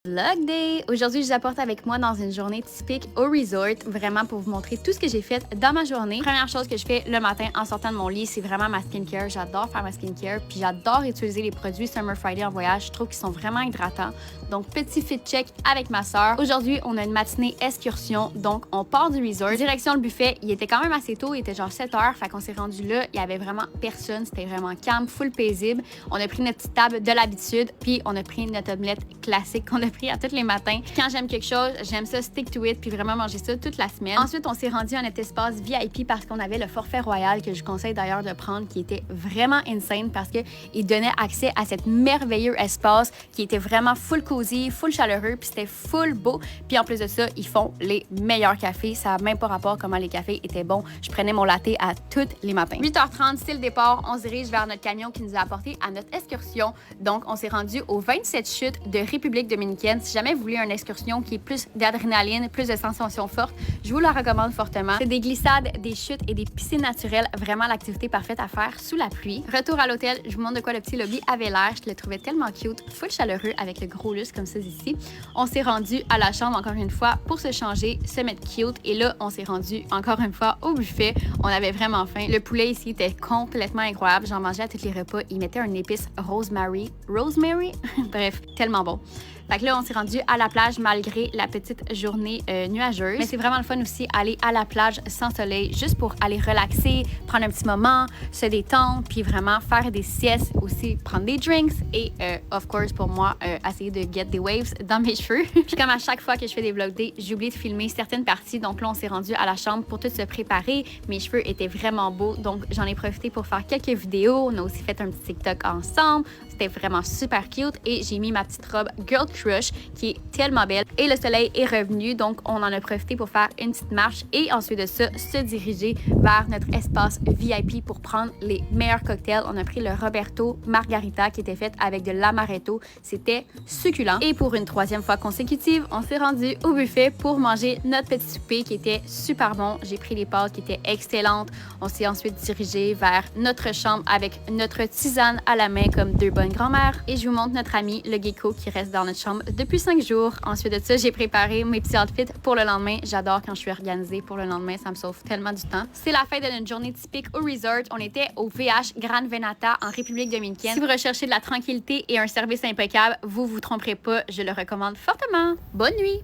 Vlog Day! Aujourd'hui, je vous apporte avec moi dans une journée typique au resort, vraiment pour vous montrer tout ce que j'ai fait dans ma journée. Première chose que je fais le matin en sortant de mon lit, c'est vraiment ma skincare. J'adore faire ma skincare, puis j'adore utiliser les produits Summer Friday en voyage. Je trouve qu'ils sont vraiment hydratants. Donc, petit fit check avec ma soeur. Aujourd'hui, on a une matinée excursion, donc on part du resort. Direction le buffet, il était quand même assez tôt, il était genre 7 heures, fait qu'on s'est rendu là, il y avait vraiment personne, c'était vraiment calme, full paisible. On a pris notre petite table de l'habitude, puis on a pris notre omelette classique qu'on a pris à tous les matins. Quand j'aime quelque chose, j'aime ça stick to it puis vraiment manger ça toute la semaine. Ensuite, on s'est rendu à notre espace VIP parce qu'on avait le forfait royal que je conseille d'ailleurs de prendre qui était vraiment insane parce que il donnait accès à cet merveilleux espace qui était vraiment full cozy, full chaleureux puis c'était full beau. Puis en plus de ça, ils font les meilleurs cafés. Ça n'a même pas rapport comment les cafés étaient bons. Je prenais mon latte à tous les matins. 8h30, c'est le départ. On se dirige vers notre camion qui nous a apporté à notre excursion. Donc, on s'est rendu aux 27 chutes de République dominicaine. Si jamais vous voulez une excursion qui est plus d'adrénaline, plus de sensations fortes, je vous la recommande fortement. C'est des glissades, des chutes et des piscines naturelles. Vraiment l'activité parfaite à faire sous la pluie. Retour à l'hôtel, je vous montre de quoi le petit lobby avait l'air. Je le trouvais tellement cute, full chaleureux avec le gros lustre comme ça ici. On s'est rendu à la chambre encore une fois pour se changer, se mettre cute. Et là, on s'est rendu encore une fois au buffet. On avait vraiment faim. Le poulet ici était complètement incroyable. J'en mangeais à tous les repas. Il mettait une épice rosemary. Rosemary? Bref, tellement bon. Fait que là, on s'est rendu à la plage malgré la petite journée nuageuse. Mais c'est vraiment le fun aussi aller à la plage sans soleil, juste pour aller relaxer, prendre un petit moment, se détendre, puis vraiment faire des siestes aussi, prendre des drinks et, of course, pour moi, essayer de get des waves dans mes cheveux. Puis comme à chaque fois que je fais des vlog days, j'oublie de filmer certaines parties. Donc là, on s'est rendu à la chambre pour tout se préparer. Mes cheveux étaient vraiment beaux, donc j'en ai profité pour faire quelques vidéos. On a aussi fait un petit TikTok ensemble. C'était vraiment super cute et j'ai mis ma petite robe Girl Crush qui est tellement belle. Et le soleil est revenu, donc on en a profité pour faire une petite marche et ensuite de ça, se diriger vers notre espace VIP pour prendre les meilleurs cocktails. On a pris le Roberto Margarita qui était fait avec de l'amaretto. C'était succulent. Et pour une troisième fois consécutive, on s'est rendu au buffet pour manger notre petit souper qui était super bon. J'ai pris les pâtes qui étaient excellentes. On s'est ensuite dirigé vers notre chambre avec notre tisane à la main comme deux bonnes grand-mères. Et je vous montre notre ami, le gecko, qui reste dans notre chambre depuis 5 jours. Ensuite de ça, j'ai préparé mes petits outfits pour le lendemain. J'adore quand je suis organisée pour le lendemain. Ça me sauve tellement du temps. C'est la fin de notre journée typique au resort. On était au VH Gran Venata en République dominicaine. Si vous recherchez de la tranquillité et un service impeccable, vous vous tromperez pas. Je le recommande fortement. Bonne nuit!